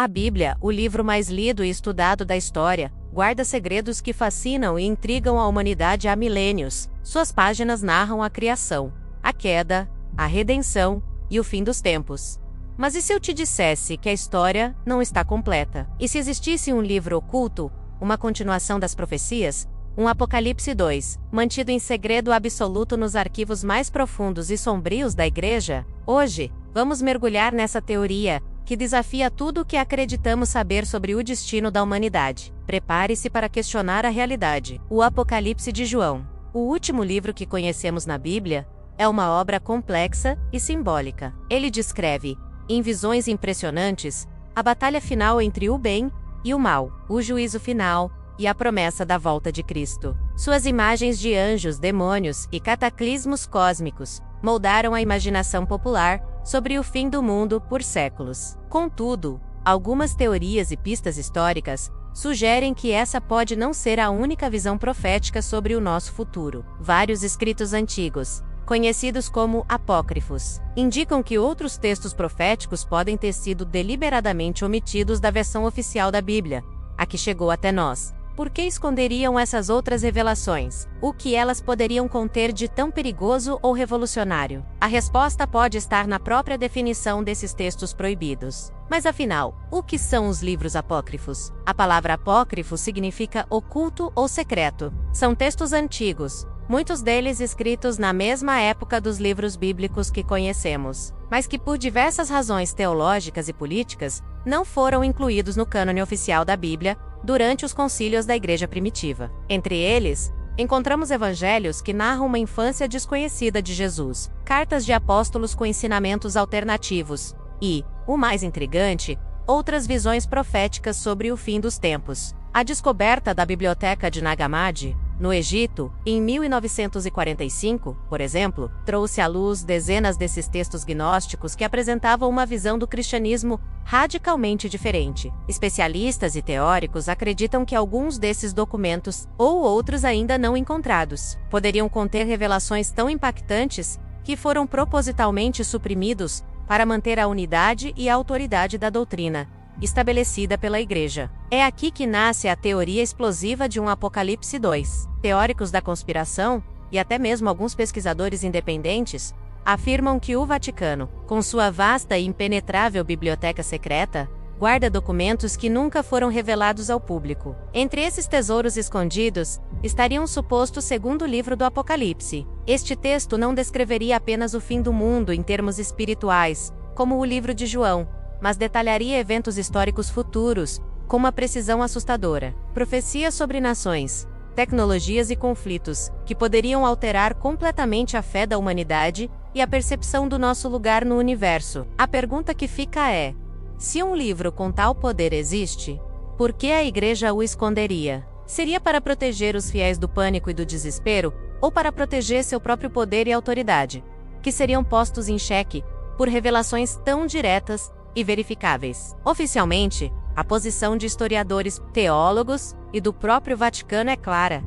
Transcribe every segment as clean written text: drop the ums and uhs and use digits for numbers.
A Bíblia, o livro mais lido e estudado da história, guarda segredos que fascinam e intrigam a humanidade há milênios. Suas páginas narram a criação, a queda, a redenção e o fim dos tempos. Mas e se eu te dissesse que a história não está completa? E se existisse um livro oculto, uma continuação das profecias, um Apocalipse 2, mantido em segredo absoluto nos arquivos mais profundos e sombrios da Igreja? Hoje, vamos mergulhar nessa teoria, que desafia tudo o que acreditamos saber sobre o destino da humanidade. Prepare-se para questionar a realidade. O Apocalipse de João, o último livro que conhecemos na Bíblia, é uma obra complexa e simbólica. Ele descreve, em visões impressionantes, a batalha final entre o bem e o mal, o juízo final e a promessa da volta de Cristo. Suas imagens de anjos, demônios e cataclismos cósmicos moldaram a imaginação popular sobre o fim do mundo por séculos. Contudo, algumas teorias e pistas históricas sugerem que essa pode não ser a única visão profética sobre o nosso futuro. Vários escritos antigos, conhecidos como apócrifos, indicam que outros textos proféticos podem ter sido deliberadamente omitidos da versão oficial da Bíblia, a que chegou até nós. Por que esconderiam essas outras revelações? O que elas poderiam conter de tão perigoso ou revolucionário? A resposta pode estar na própria definição desses textos proibidos. Mas afinal, o que são os livros apócrifos? A palavra apócrifo significa oculto ou secreto. São textos antigos, muitos deles escritos na mesma época dos livros bíblicos que conhecemos, mas que por diversas razões teológicas e políticas, não foram incluídos no cânone oficial da Bíblia durante os concílios da Igreja primitiva. Entre eles, encontramos evangelhos que narram uma infância desconhecida de Jesus, cartas de apóstolos com ensinamentos alternativos e, o mais intrigante, outras visões proféticas sobre o fim dos tempos. A descoberta da Biblioteca de Nag Hammadi, no Egito, em 1945, por exemplo, trouxe à luz dezenas desses textos gnósticos que apresentavam uma visão do cristianismo radicalmente diferente. Especialistas e teóricos acreditam que alguns desses documentos, ou outros ainda não encontrados, poderiam conter revelações tão impactantes que foram propositalmente suprimidos para manter a unidade e a autoridade da doutrina estabelecida pela Igreja. É aqui que nasce a teoria explosiva de um Apocalipse 2. Teóricos da conspiração, e até mesmo alguns pesquisadores independentes, afirmam que o Vaticano, com sua vasta e impenetrável biblioteca secreta, guarda documentos que nunca foram revelados ao público. Entre esses tesouros escondidos, estaria um suposto segundo livro do Apocalipse. Este texto não descreveria apenas o fim do mundo em termos espirituais, como o livro de João, mas detalharia eventos históricos futuros, com uma precisão assustadora. Profecias sobre nações, tecnologias e conflitos, que poderiam alterar completamente a fé da humanidade e a percepção do nosso lugar no universo. A pergunta que fica é: se um livro com tal poder existe, por que a Igreja o esconderia? Seria para proteger os fiéis do pânico e do desespero, ou para proteger seu próprio poder e autoridade, que seriam postos em xeque por revelações tão diretas e verificáveis? Oficialmente, a posição de historiadores, teólogos e do próprio Vaticano é clara.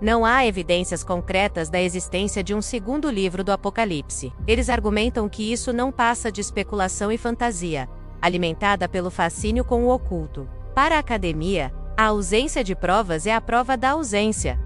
Não há evidências concretas da existência de um segundo livro do Apocalipse. Eles argumentam que isso não passa de especulação e fantasia, alimentada pelo fascínio com o oculto. Para a academia, a ausência de provas é a prova da ausência.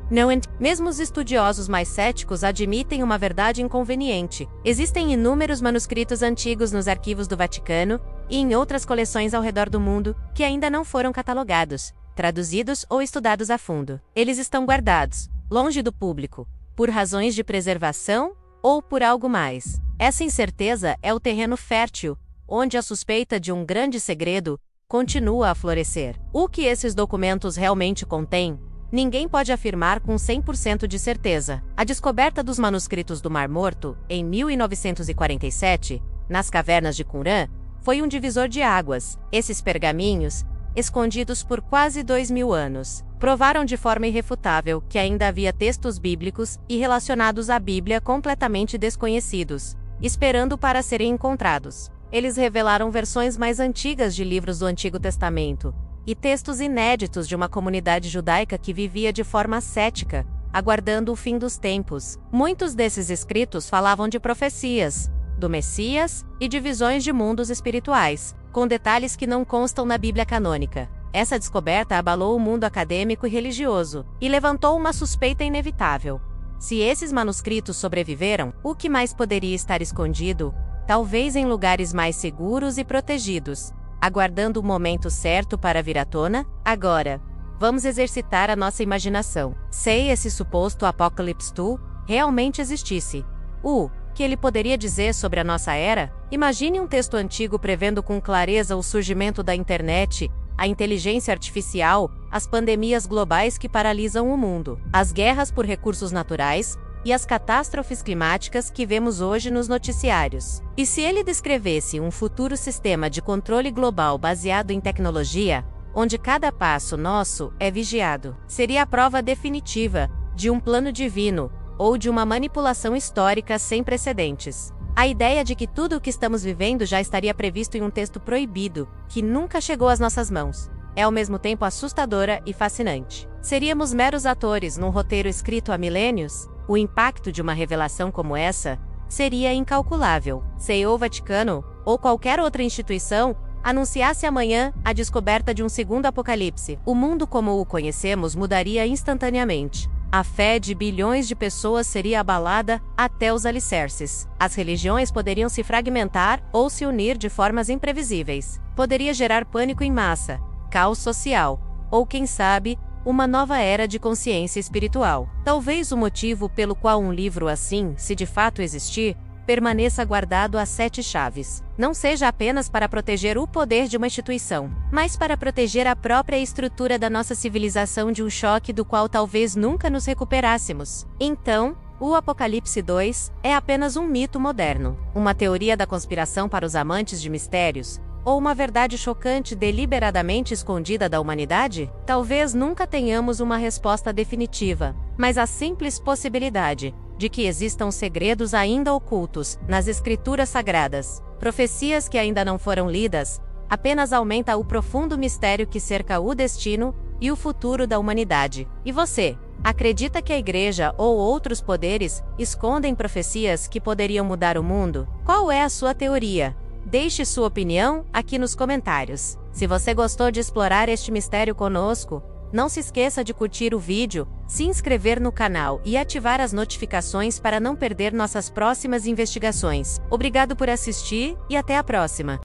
Mesmo os estudiosos mais céticos admitem uma verdade inconveniente. Existem inúmeros manuscritos antigos nos arquivos do Vaticano e em outras coleções ao redor do mundo que ainda não foram catalogados, traduzidos ou estudados a fundo. Eles estão guardados, longe do público, por razões de preservação ou por algo mais. Essa incerteza é o terreno fértil, onde a suspeita de um grande segredo continua a florescer. O que esses documentos realmente contêm, ninguém pode afirmar com 100% de certeza. A descoberta dos manuscritos do Mar Morto, em 1947, nas cavernas de Qumran, foi um divisor de águas. Esses pergaminhos, escondidos por quase 2000 anos, provaram de forma irrefutável que ainda havia textos bíblicos e relacionados à Bíblia completamente desconhecidos, esperando para serem encontrados. Eles revelaram versões mais antigas de livros do Antigo Testamento e textos inéditos de uma comunidade judaica que vivia de forma cética, aguardando o fim dos tempos. Muitos desses escritos falavam de profecias, do Messias e de visões de mundos espirituais, com detalhes que não constam na Bíblia canônica. Essa descoberta abalou o mundo acadêmico e religioso e levantou uma suspeita inevitável. Se esses manuscritos sobreviveram, o que mais poderia estar escondido? Talvez em lugares mais seguros e protegidos, aguardando o momento certo para vir à tona? Agora, vamos exercitar a nossa imaginação. Se esse suposto Apocalipse 2 realmente existisse, o que ele poderia dizer sobre a nossa era? Imagine um texto antigo prevendo com clareza o surgimento da internet, a inteligência artificial, as pandemias globais que paralisam o mundo, as guerras por recursos naturais e as catástrofes climáticas que vemos hoje nos noticiários. E se ele descrevesse um futuro sistema de controle global baseado em tecnologia, onde cada passo nosso é vigiado? Seria a prova definitiva de um plano divino ou de uma manipulação histórica sem precedentes. A ideia de que tudo o que estamos vivendo já estaria previsto em um texto proibido, que nunca chegou às nossas mãos, é ao mesmo tempo assustadora e fascinante. Seríamos meros atores num roteiro escrito há milênios? O impacto de uma revelação como essa seria incalculável. Se o Vaticano, ou qualquer outra instituição, anunciasse amanhã a descoberta de um segundo apocalipse, o mundo como o conhecemos mudaria instantaneamente. A fé de bilhões de pessoas seria abalada até os alicerces. As religiões poderiam se fragmentar ou se unir de formas imprevisíveis. Poderia gerar pânico em massa, caos social, ou quem sabe, uma nova era de consciência espiritual. Talvez o motivo pelo qual um livro assim, se de fato existir, permaneça guardado a 7 chaves. Não seja apenas para proteger o poder de uma instituição, mas para proteger a própria estrutura da nossa civilização de um choque do qual talvez nunca nos recuperássemos. Então, o Apocalipse 2 é apenas um mito moderno, uma teoria da conspiração para os amantes de mistérios, ou uma verdade chocante deliberadamente escondida da humanidade? Talvez nunca tenhamos uma resposta definitiva, mas a simples possibilidade de que existam segredos ainda ocultos nas escrituras sagradas, profecias que ainda não foram lidas, apenas aumenta o profundo mistério que cerca o destino e o futuro da humanidade. E você, acredita que a Igreja ou outros poderes escondem profecias que poderiam mudar o mundo? Qual é a sua teoria? Deixe sua opinião aqui nos comentários. Se você gostou de explorar este mistério conosco, não se esqueça de curtir o vídeo, se inscrever no canal e ativar as notificações para não perder nossas próximas investigações. Obrigado por assistir e até a próxima!